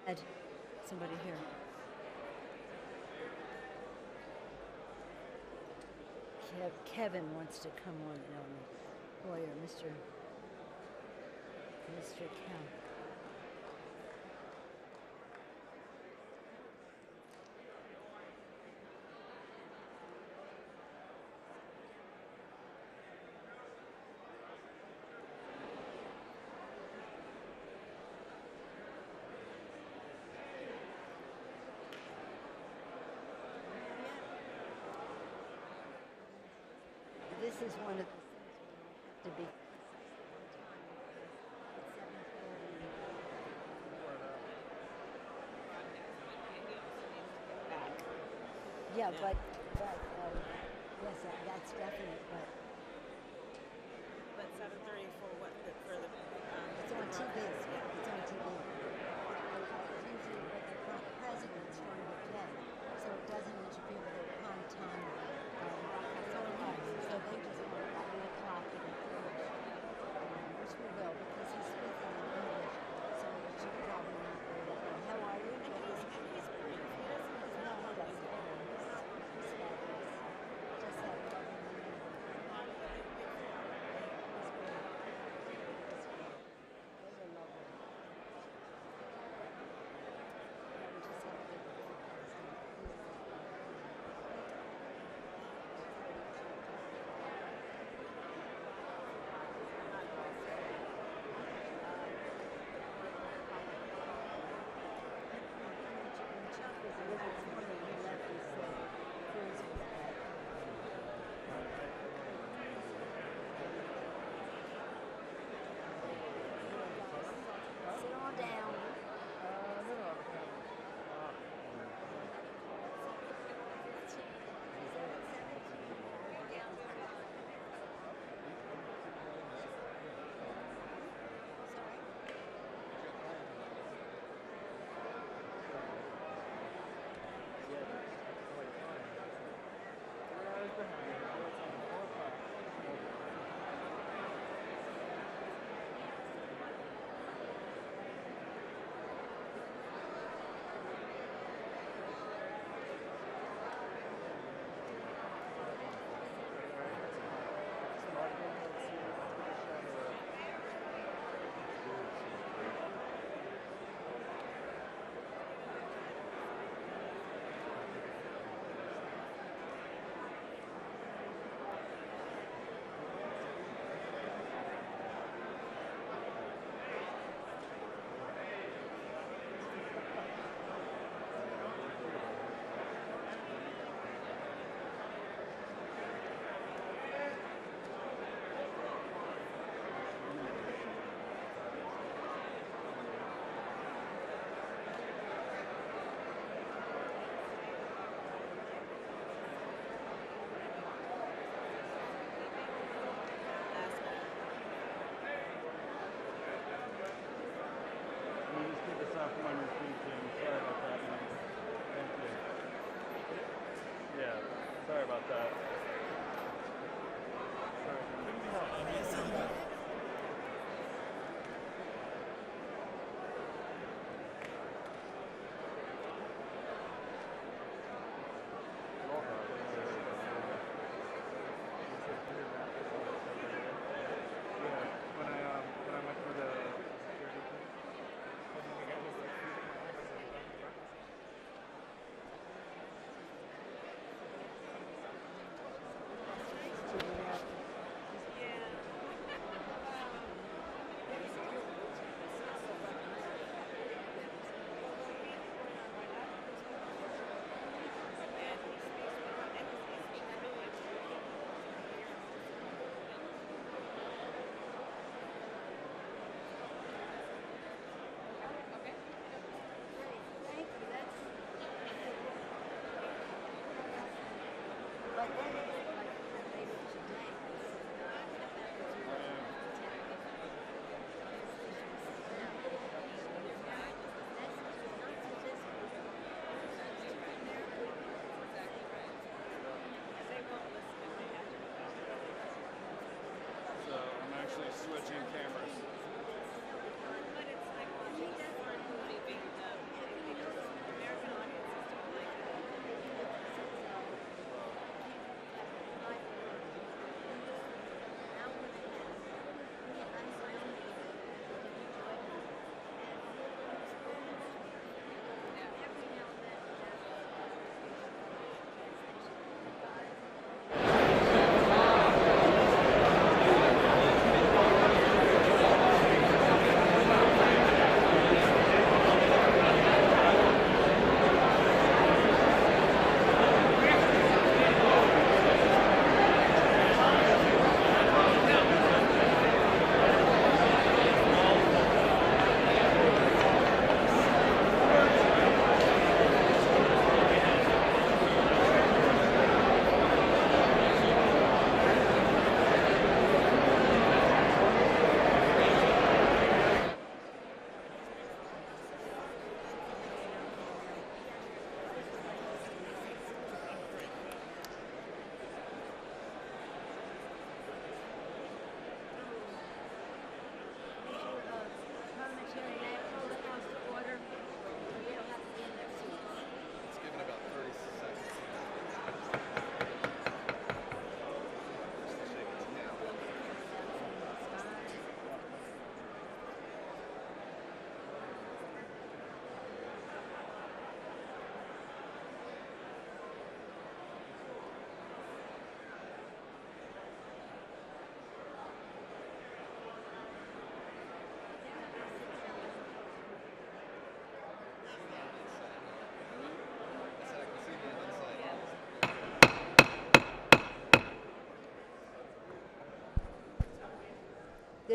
Ed, somebody here. Kevin wants to come on, lawyer, Mr. Cal. This is one of the things we have to be. Yeah, but yes, that's definite. But 7:30 for what? For the It's on TV. It's on TV. It's usually what the president's going to play, so it doesn't interfere with their prime time. So they just want about 8 o'clock in the which we will because he's speaking in English, so we should probably not go that way. How are you? he's brief. He doesn't. No, he doesn't. He's fabulous. Just that lovely man. He's great. Those are lovely. Yeah, we just have a good sit on down. Sorry about that. When I went through the security thing,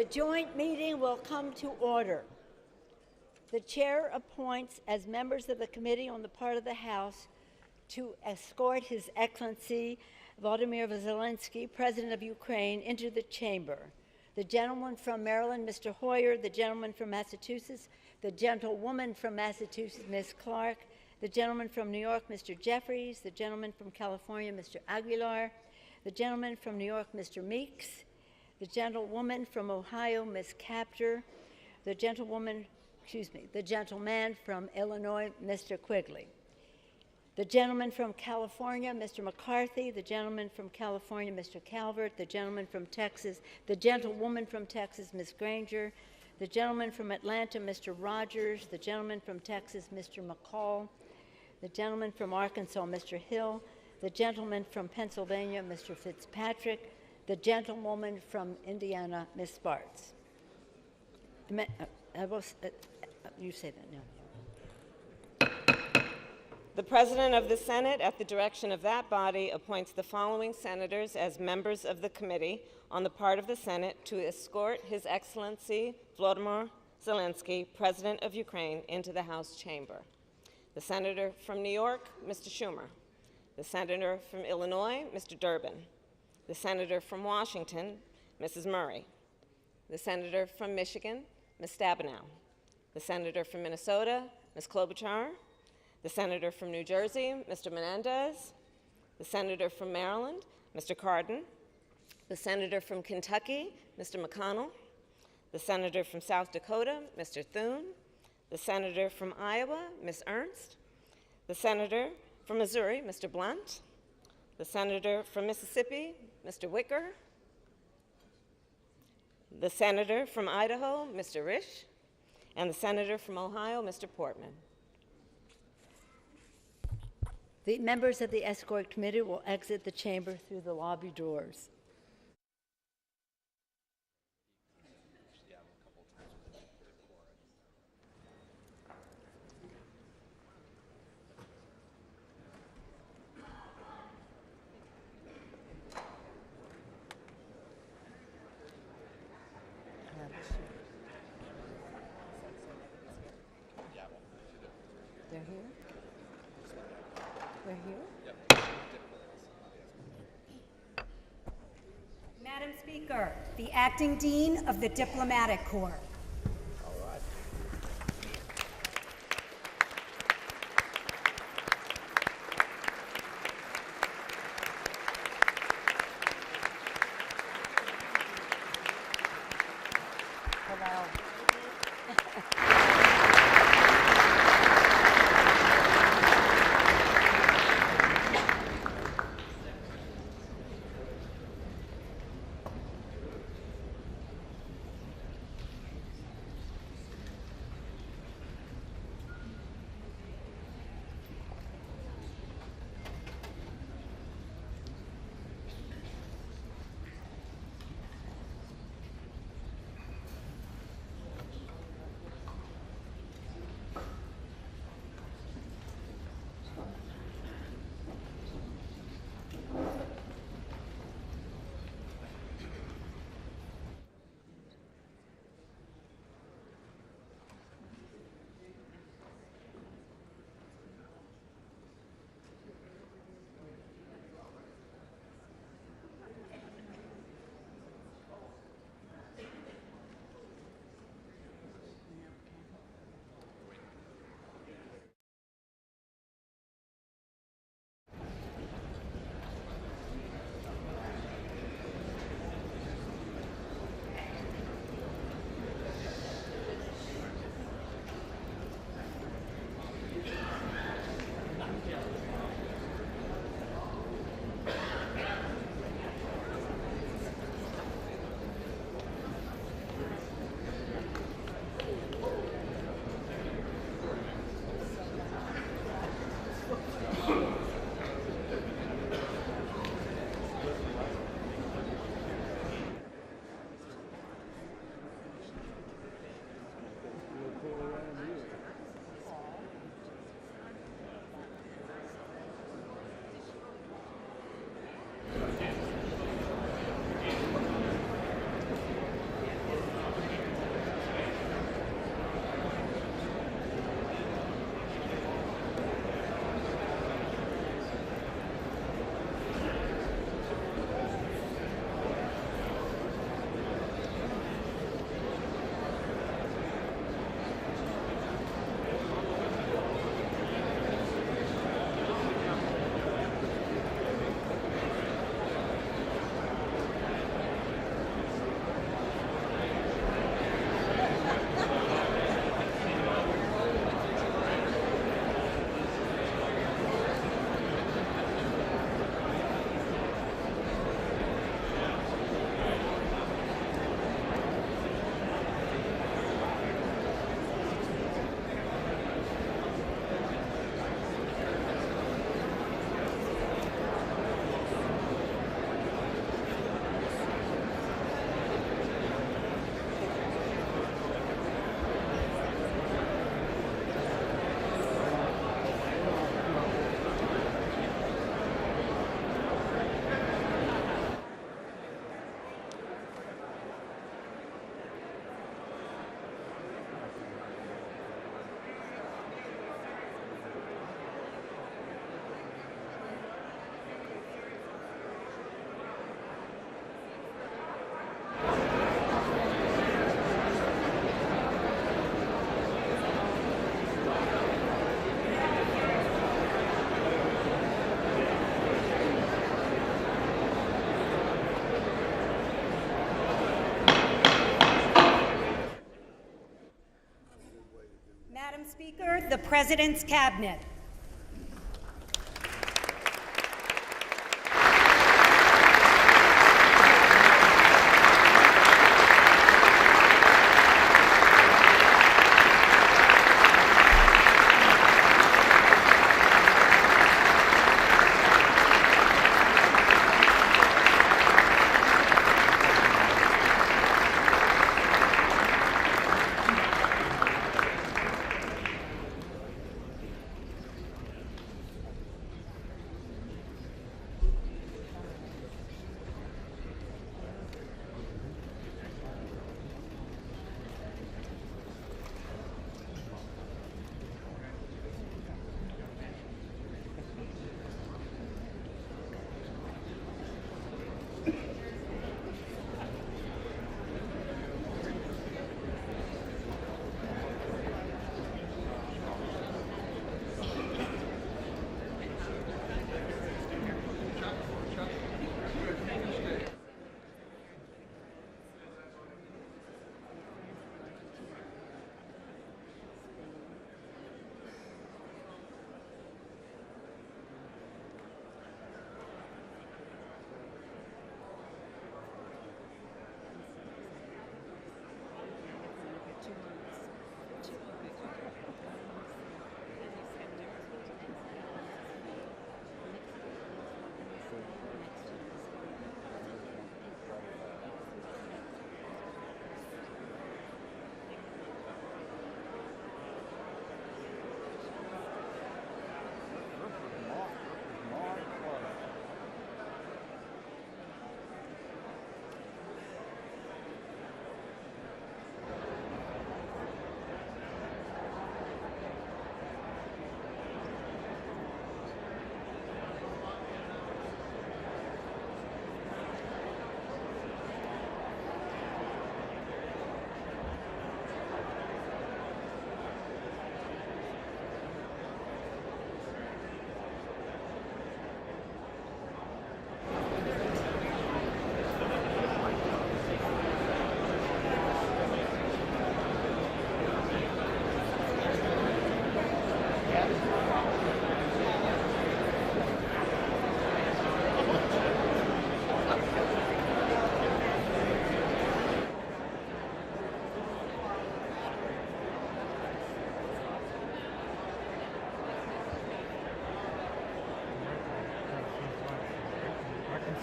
The joint meeting will come to order. The chair appoints as members of the committee on the part of the House to escort His Excellency Volodymyr Zelenskyy, President of Ukraine, into the chamber. The gentleman from Maryland, Mr. Hoyer, the gentleman from Massachusetts, the gentlewoman from Massachusetts, Ms. Clark, the gentleman from New York, Mr. Jeffries, the gentleman from California, Mr. Aguilar, the gentleman from New York, Mr. Meeks, the gentlewoman from Ohio, Ms. Capter, the gentleman from Illinois, Mr. Quigley. The gentleman from California, Mr. McCarthy, the gentleman from California, Mr. Calvert, the gentleman from Texas, the gentlewoman from Texas, Ms. Granger, the gentleman from Atlanta, Mr. Rogers, the gentleman from Texas, Mr. McCall, the gentleman from Arkansas, Mr. Hill, the gentleman from Pennsylvania, Mr. Fitzpatrick, the gentlewoman from Indiana, Ms. Spartz. You say that now. The President of the Senate, at the direction of that body, appoints the following senators as members of the committee on the part of the Senate to escort His Excellency Volodymyr Zelenskyy, President of Ukraine, into the House chamber. The Senator from New York, Mr. Schumer. The Senator from Illinois, Mr. Durbin. The Senator from Washington, Mrs. Murray. The Senator from Michigan, Ms. Stabenow. The Senator from Minnesota, Ms. Klobuchar. The Senator from New Jersey, Mr. Menendez. The Senator from Maryland, Mr. Cardin. The Senator from Kentucky, Mr. McConnell. The Senator from South Dakota, Mr. Thune. The Senator from Iowa, Ms. Ernst. The Senator from Missouri, Mr. Blunt. The Senator from Mississippi, Mr. Wicker. The Senator from Idaho, Mr. Risch. And the Senator from Ohio, Mr. Portman. The members of the escort committee will exit the chamber through the lobby doors. They're here? They're here? Madam Speaker, the Acting Dean of the Diplomatic Corps. Hello. Madam Speaker, the President's Cabinet.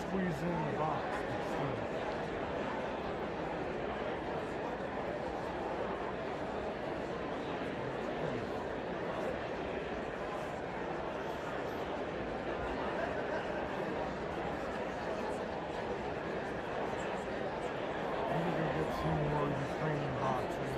Squeeze in the box. I'm gonna get some more Ukrainian boxes.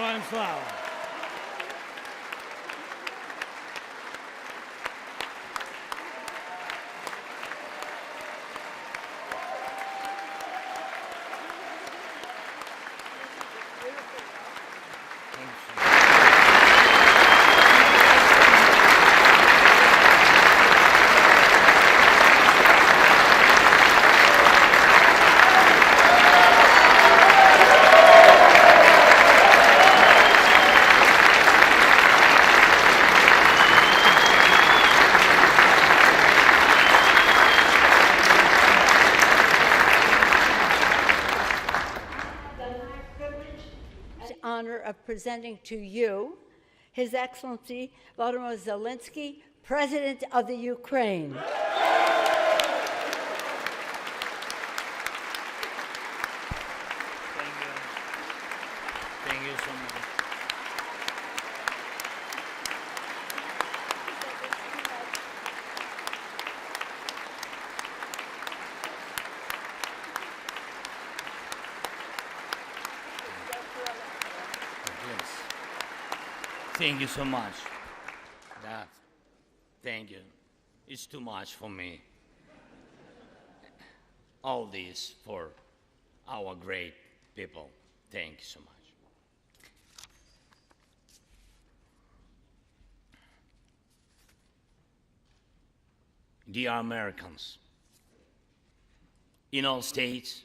Героям слава! The honor of presenting to you His Excellency Volodymyr Zelenskyy, President of the Ukraine. Thank you. Thank you so much. Yes. Thank you so much. Thank you. It's too much for me. All this for our great people. Thank you so much. Dear Americans, in all states,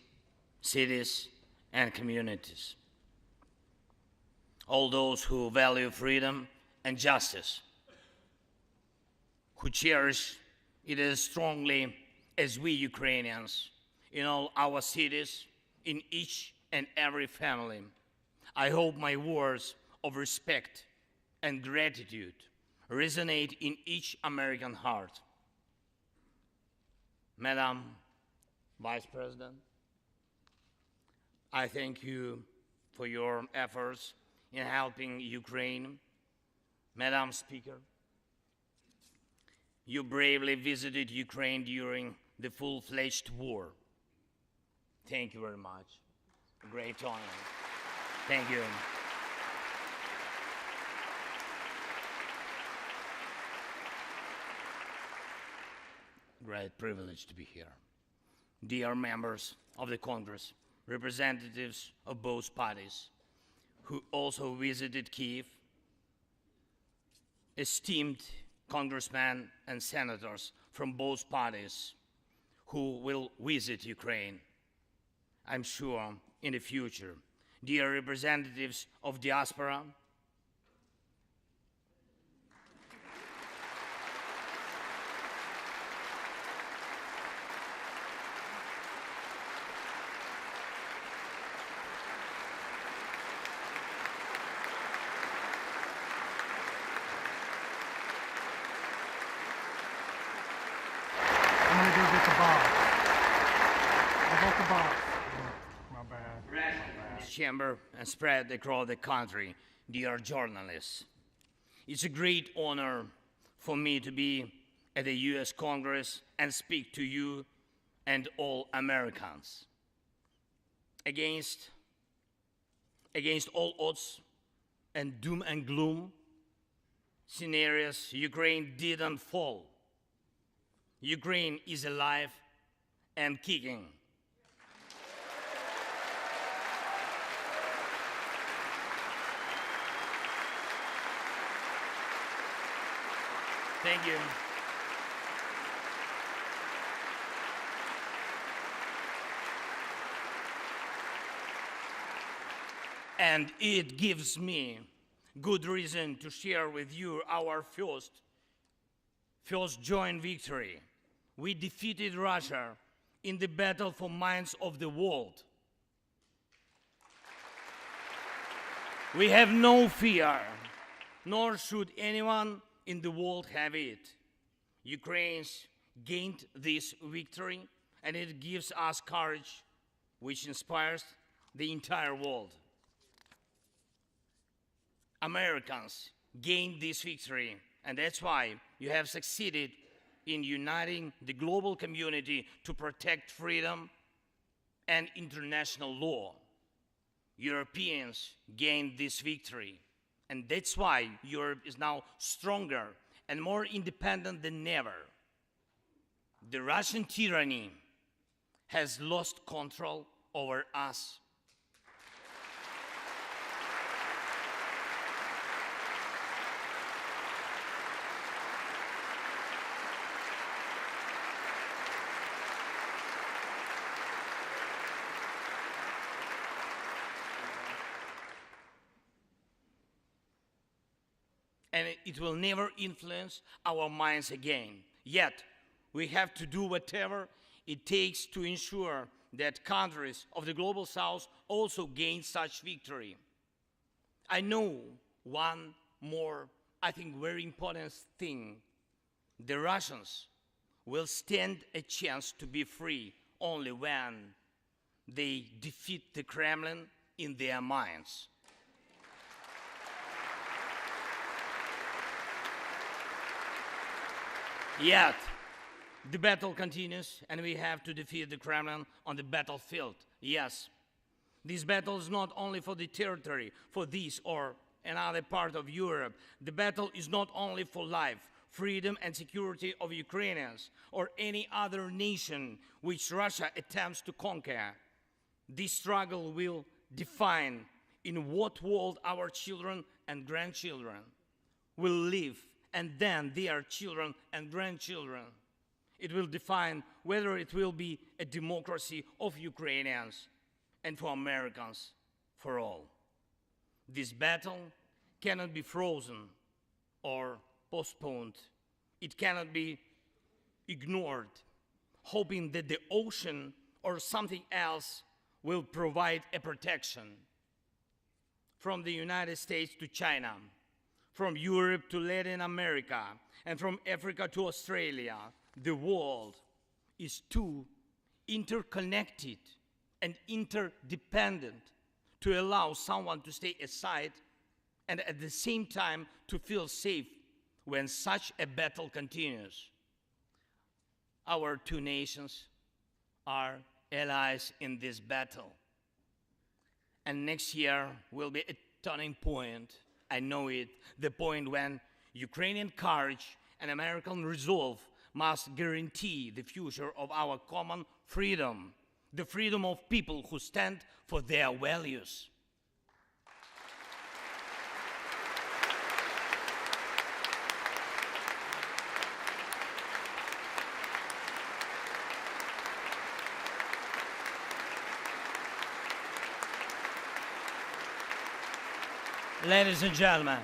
cities, and communities, all those who value freedom and justice, who cherish it as strongly as we Ukrainians, in all our cities, in each and every family, I hope my words of respect and gratitude resonate in each American heart. Madam Vice President, I thank you for your efforts in helping Ukraine. Madam Speaker, you bravely visited Ukraine during the full-fledged war. Thank you very much. Great honor. Thank you. Great privilege to be here. Dear members of the Congress, representatives of both parties who also visited Kyiv, esteemed congressmen and senators from both parties who will visit Ukraine, I'm sure, in the future. Dear representatives of diaspora, I'm gonna go get the box. I got the box. My bad. chamber and spread across the country, dear journalists. It's a great honor for me to be at the US Congress and speak to you and all Americans. Against all odds and doom and gloom scenarios, Ukraine didn't fall. Ukraine is alive and kicking. Thank you. And it gives me good reason to share with you our first joint victory. We defeated Russia in the battle for minds of the world. We have no fear, nor should anyone in the world have it. Ukrainians gained this victory, and it gives us courage, which inspires the entire world. Americans gained this victory, and that's why you have succeeded in uniting the global community to protect freedom and international law. Europeans gained this victory. And that's why Europe is now stronger and more independent than ever. The Russian tyranny has lost control over us. And it will never influence our minds again. Yet, we have to do whatever it takes to ensure that countries of the Global South also gain such victory. I know one more, I think, very important thing. The Russians will stand a chance to be free only when they defeat the Kremlin in their minds. Yet, the battle continues, and we have to defeat the Kremlin on the battlefield. Yes, this battle is not only for the territory, for this or another part of Europe. The battle is not only for life, freedom, and security of Ukrainians or any other nation which Russia attempts to conquer. This struggle will define in what world our children and grandchildren will live, and then their children and grandchildren. It will define whether it will be a democracy of Ukrainians and for Americans for all. This battle cannot be frozen or postponed. It cannot be ignored, hoping that the ocean or something else will provide a protection. From the United States to China, from Europe to Latin America, and from Africa to Australia, the world is too interconnected and interdependent to allow someone to stay aside and at the same time to feel safe when such a battle continues. Our two nations are allies in this battle. And next year will be a turning point. I know it, the point when Ukrainian courage and American resolve must guarantee the future of our common freedom, the freedom of people who stand for their values. Ladies and gentlemen,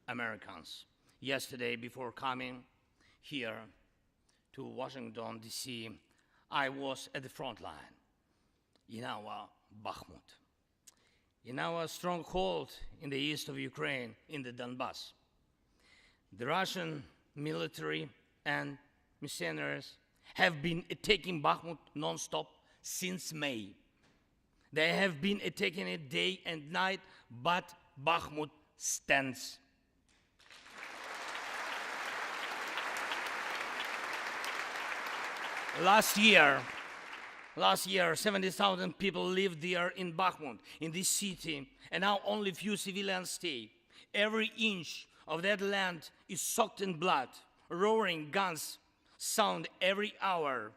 Americans, yesterday before coming here to Washington, D.C., I was at the front line in our Bakhmut, in our stronghold in the east of Ukraine, in the Donbas. The Russian military and mercenaries have been attacking Bakhmut non-stop since May. They have been attacking it day and night, but Bakhmut stands. Last year, 70,000 people lived there in Bakhmut, in this city, and now only few civilians stay. Every inch of that land is soaked in blood. Roaring guns sound every hour.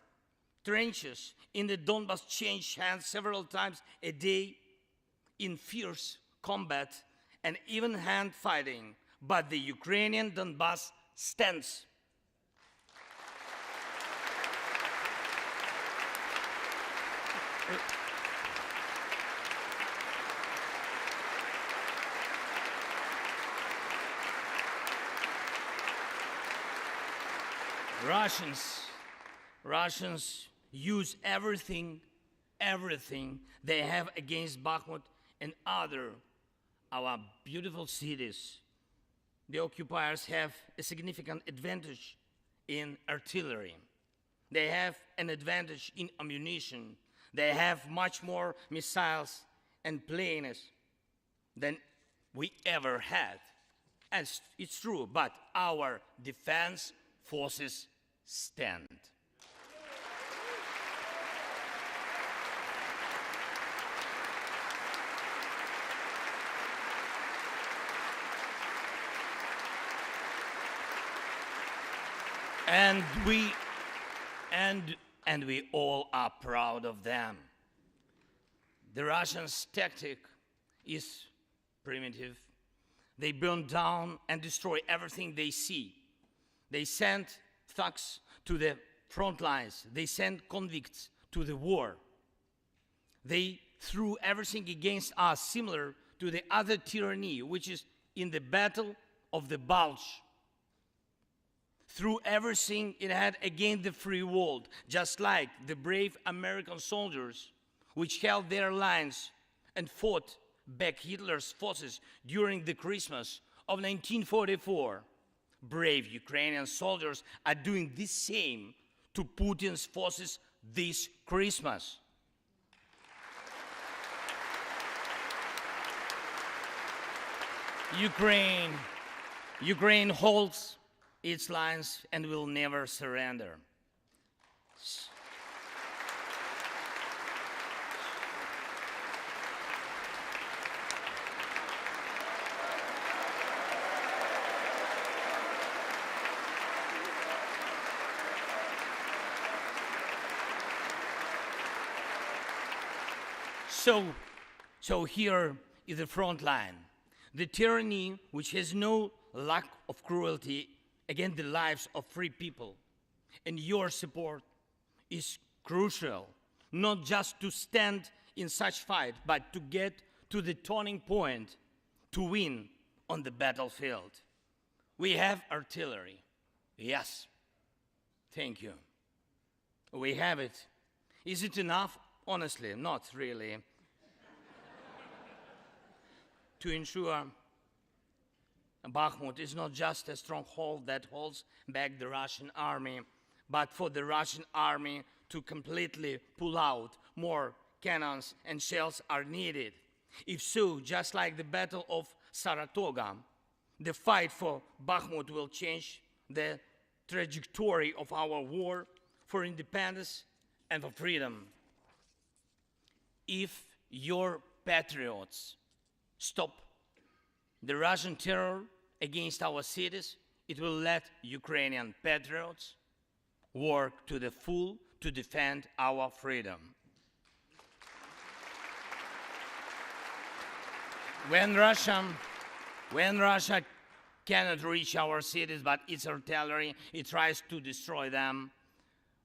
Trenches in the Donbas change hands several times a day in fierce combat and even hand fighting. But the Ukrainian Donbas stands. Russians use everything they have against Bakhmut and our beautiful cities. The occupiers have a significant advantage in artillery. They have an advantage in ammunition. They have much more missiles and planes than we ever had. And it's true, but our defense forces stand. And we and we all are proud of them. The Russians' tactic is primitive. They burn down and destroy everything they see. They send thugs to the front lines. They send convicts to the war. They threw everything against us, similar to the other tyranny, which is in the Battle of the Bulge. Threw everything it had against the free world, just like the brave American soldiers, which held their lines and fought back Hitler's forces during the Christmas of 1944. Brave Ukrainian soldiers are doing the same to Putin's forces this Christmas. Ukraine holds its lines and will never surrender. So here is the front line. The tyranny which has no lack of cruelty against the lives of free people. And your support is crucial, not just to stand in such fight, but to get to the turning point to win on the battlefield. We have artillery. Yes. Thank you. We have it. Is it enough? Honestly, not really. To ensure Bakhmut is not just a stronghold that holds back the Russian army, but for the Russian army to completely pull out, more cannons and shells are needed. If so, just like the Battle of Saratoga, the fight for Bakhmut will change the trajectory of our war for independence and for freedom. If your patriots stop the Russian terror against our cities, it will let Ukrainian patriots work to the full to defend our freedom. When Russia cannot reach our cities, but its artillery, it tries to destroy them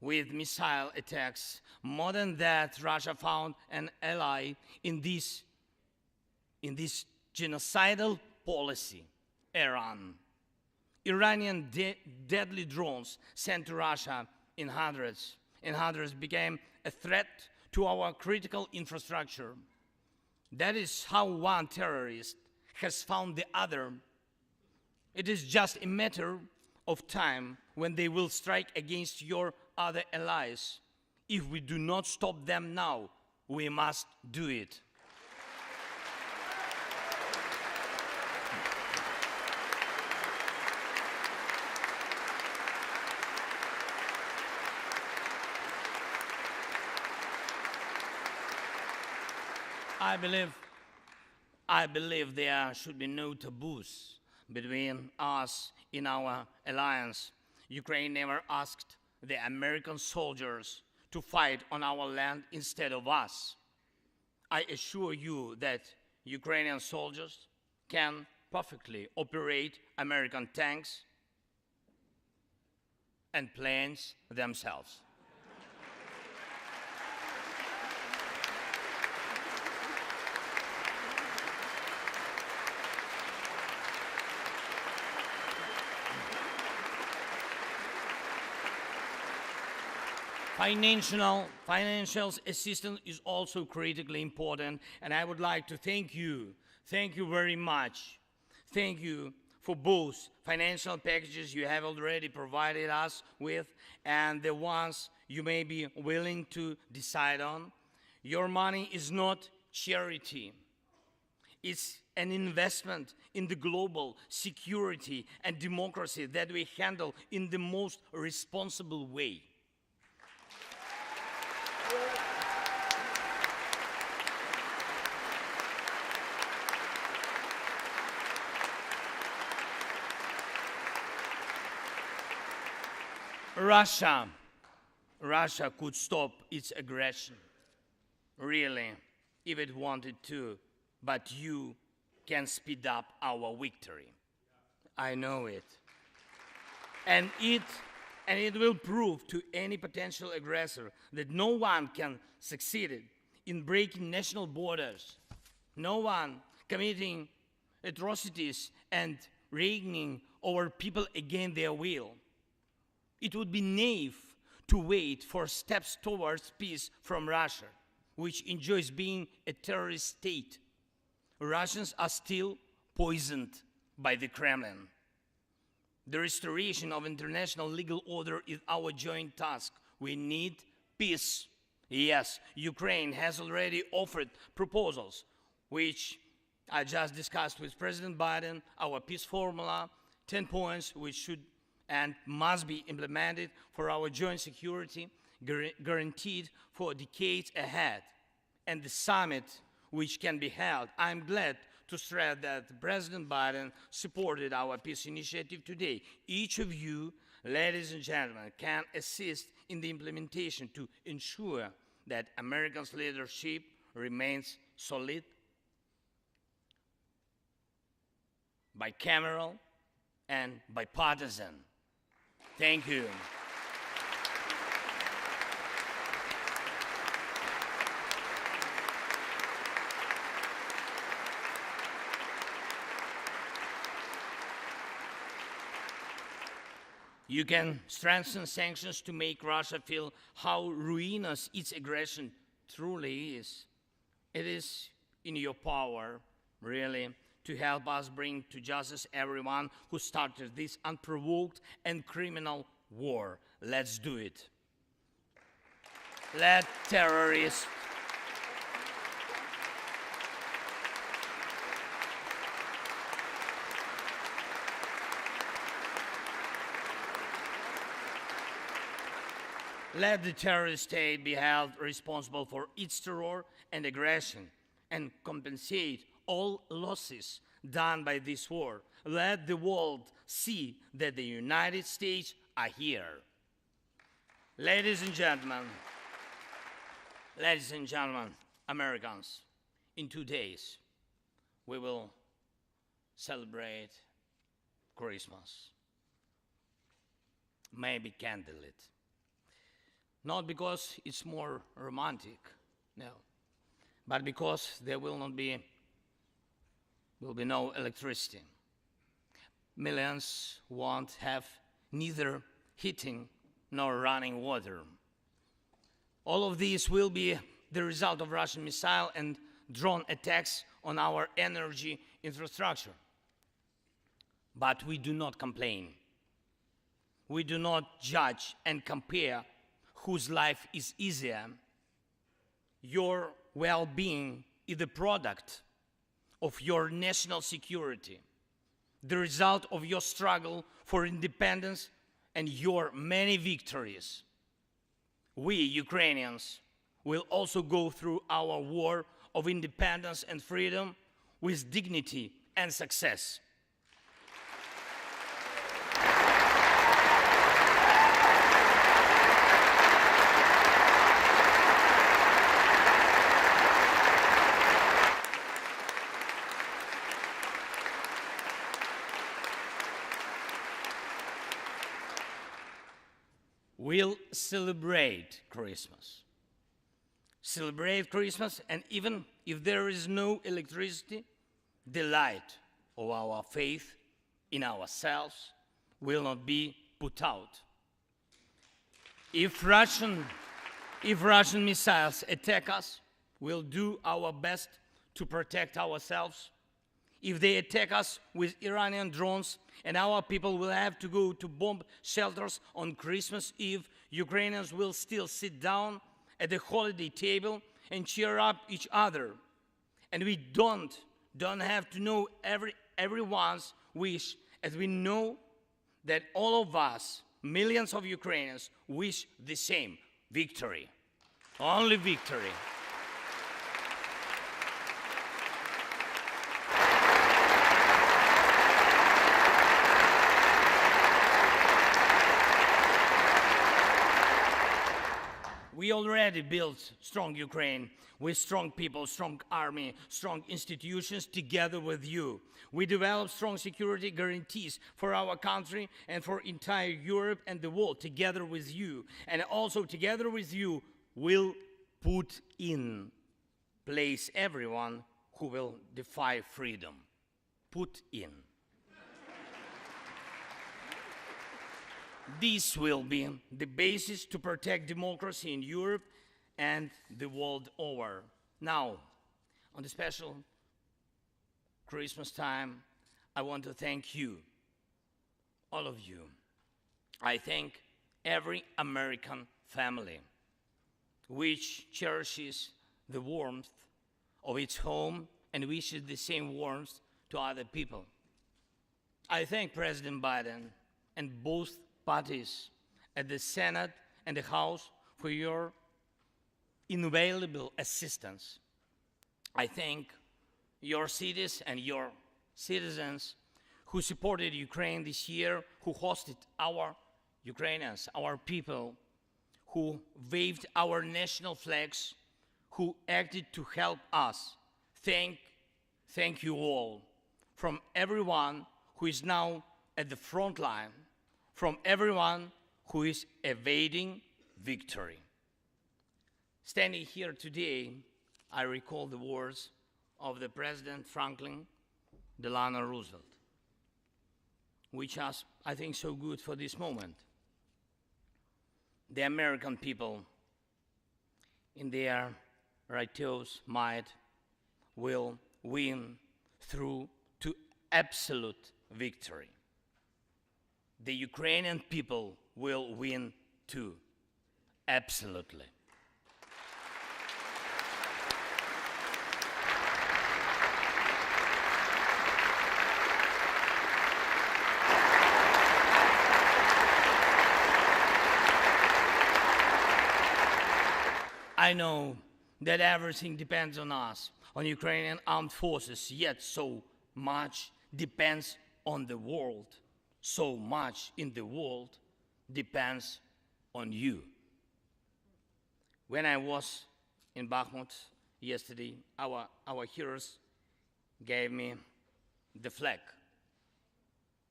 with missile attacks. More than that, Russia found an ally in this genocidal policy, Iran. Iranian deadly drones sent to Russia in hundreds became a threat to our critical infrastructure. That is how one terrorist has found the other. It is just a matter of time when they will strike against your other allies. If we do not stop them now, we must do it. I believe there should be no taboos between us in our alliance. Ukraine never asked the American soldiers to fight on our land instead of us. I assure you that Ukrainian soldiers can perfectly operate American tanks and planes themselves. Financial assistance is also critically important, and I would like to thank you very much. Thank you for both financial packages you have already provided us with and the ones you may be willing to decide on. Your money is not charity. It's an investment in the global security and democracy that we handle in the most responsible way. Russia could stop its aggression, really, if it wanted to, but you can speed up our victory. I know it. And it will prove to any potential aggressor that no one can succeed in breaking national borders, no one committing atrocities and reigning over people against their will. It would be naive to wait for steps towards peace from Russia, which enjoys being a terrorist state. Russians are still poisoned by the Kremlin. The restoration of international legal order is our joint task. We need peace. Yes, Ukraine has already offered proposals, which I just discussed with President Biden, our peace formula, 10 points which should and must be implemented for our joint security, guaranteed for decades ahead, and the summit which can be held. I'm glad to stress that President Biden supported our peace initiative today. Each of you, ladies and gentlemen, can assist in the implementation to ensure that America's leadership remains solid, bicameral, and bipartisan. Thank you. You can strengthen sanctions to make Russia feel how ruinous its aggression truly is. It is in your power, really, to help us bring to justice everyone who started this unprovoked and criminal war. Let's do it. Let terrorists let the terrorist state be held responsible for its terror and aggression and compensate all losses done by this war. Let the world see that the United States are here. Ladies and gentlemen, Americans, in 2 days, we will celebrate Christmas. Maybe candlelit. Not because it's more romantic, no, but because there will be no electricity. Millions won't have neither heating nor running water. All of these will be the result of Russian missile and drone attacks on our energy infrastructure. But we do not complain. We do not judge and compare whose life is easier. Your well-being is the product of your national security, the result of your struggle for independence and your many victories. We, Ukrainians, will also go through our war of independence and freedom with dignity and success. We'll celebrate Christmas. Celebrate Christmas, and even if there is no electricity, the light of our faith in ourselves will not be put out. If Russian missiles attack us, we'll do our best to protect ourselves. If they attack us with Iranian drones and our people will have to go to bomb shelters on Christmas Eve, Ukrainians will still sit down at the holiday table and cheer up each other. And we don't have to know everyone's wish, as we know that all of us, millions of Ukrainians, wish the same: victory. Only victory. We already built strong Ukraine with strong people, strong army, strong institutions together with you. We developed strong security guarantees for our country and for entire Europe and the world together with you. And also together with you, we'll put in place everyone who will defy freedom. Put in. This will be the basis to protect democracy in Europe and the world over. Now, on the special Christmas time, I want to thank you, all of you. I thank every American family which cherishes the warmth of its home and wishes the same warmth to other people. I thank President Biden and both parties at the Senate and the House for your invaluable assistance. I thank your cities and your citizens who supported Ukraine this year, who hosted our Ukrainians, our people, who waved our national flags, who acted to help us. Thank you all, from everyone who is now at the front line, from everyone who is evading victory. Standing here today, I recall the words of the President Franklin Delano Roosevelt, which are, I think, so good for this moment. The American people, in their righteous might, will win through to absolute victory. The Ukrainian people will win too, absolutely. I know that everything depends on us, on Ukrainian armed forces, yet so much depends on the world. So much in the world depends on you. When I was in Bakhmut yesterday, our heroes gave me the flag,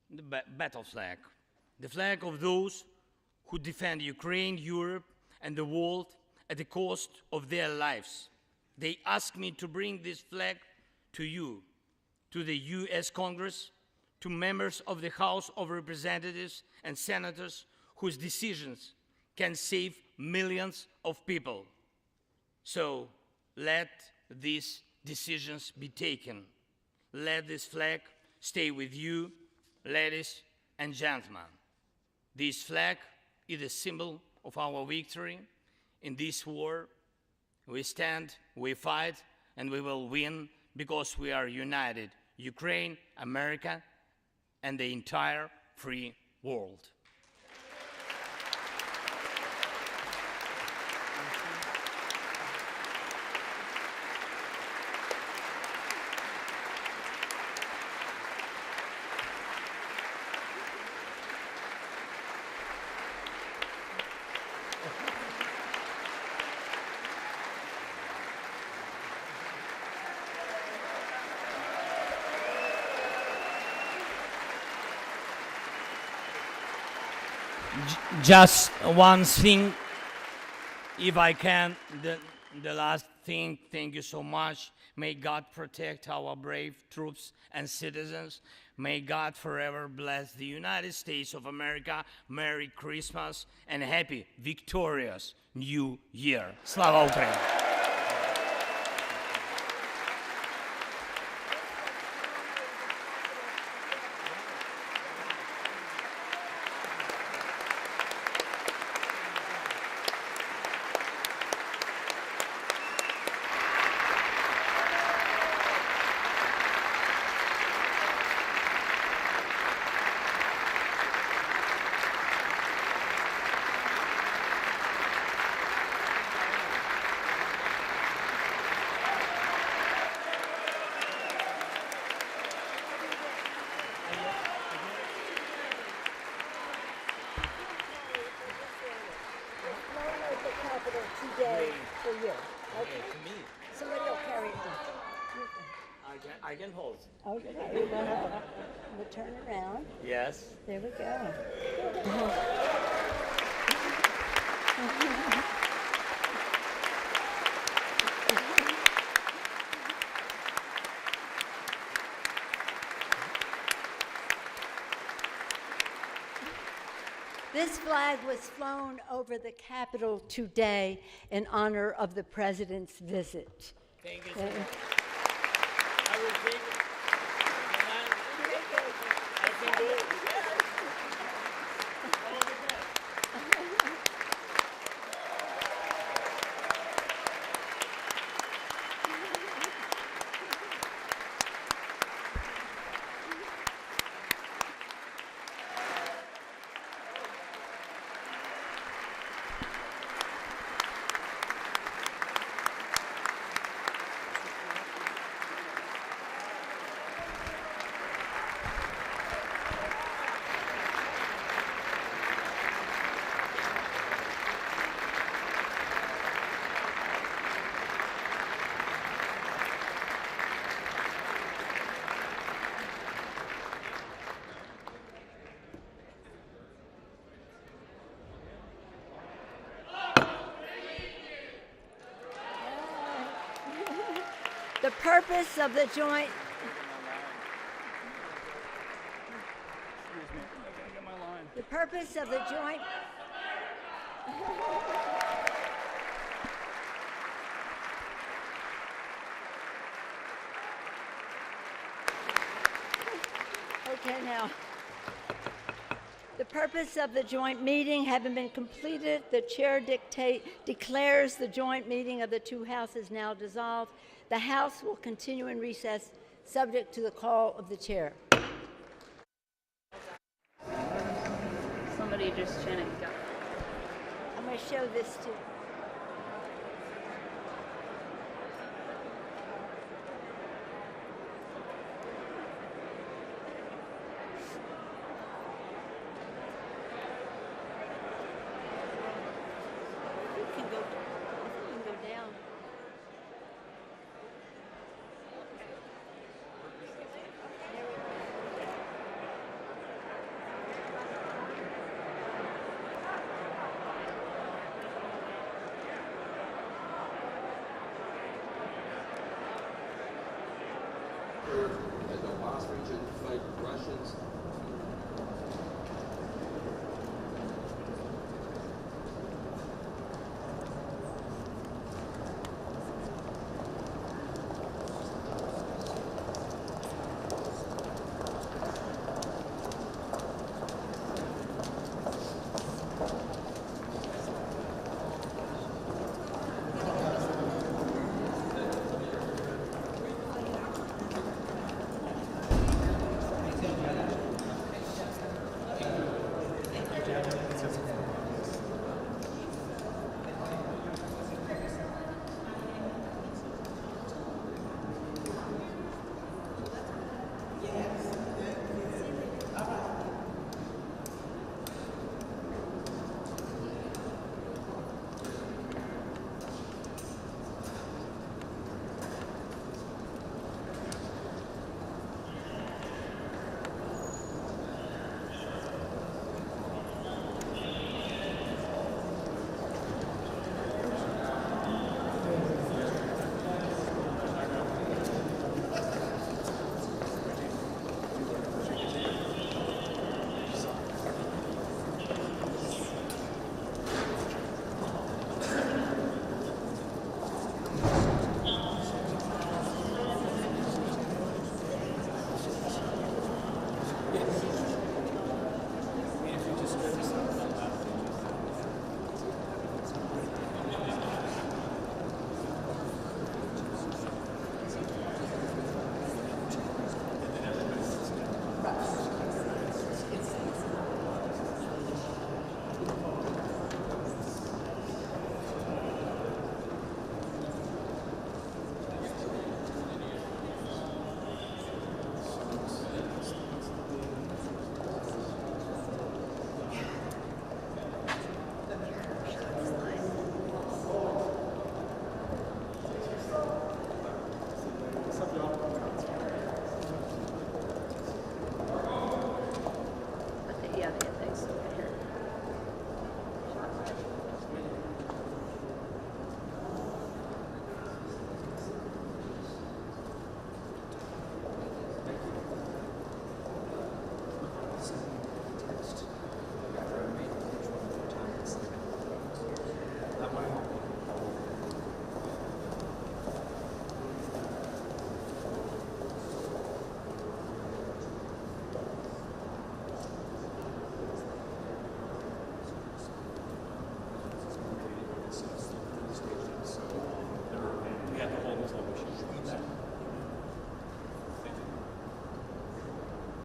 the battle flag, the flag of those who defend Ukraine, Europe, and the world at the cost of their lives. They asked me to bring this flag to you, to the US Congress, to members of the House of Representatives and senators whose decisions can save millions of people. So let these decisions be taken. Let this flag stay with you, ladies and gentlemen. This flag is a symbol of our victory. In this war, we stand, we fight, and we will win because we are united. Ukraine, America, and the entire free world. Just one thing, if I can, the last thing, thank you so much. May God protect our brave troops and citizens. May God forever bless the United States of America. Merry Christmas and happy, victorious New Year. Slava Ukraini! Okay. To me. Somebody will carry it. I can hold. Okay, we'll turn around. Yes. There we go. This flag was flown over the Capitol today in honor of the President's visit. Thank you so much. I will take it. I can do it. All the best. The purpose of the joint The purpose of the joint Okay, now. The purpose of the joint meeting having been completed, the chair declares the joint meeting of the two houses now dissolved. The House will continue in recess, subject to the call of the chair. Somebody just chanted go. I'm going to show this to You can go down. the Donbass region to fight Russians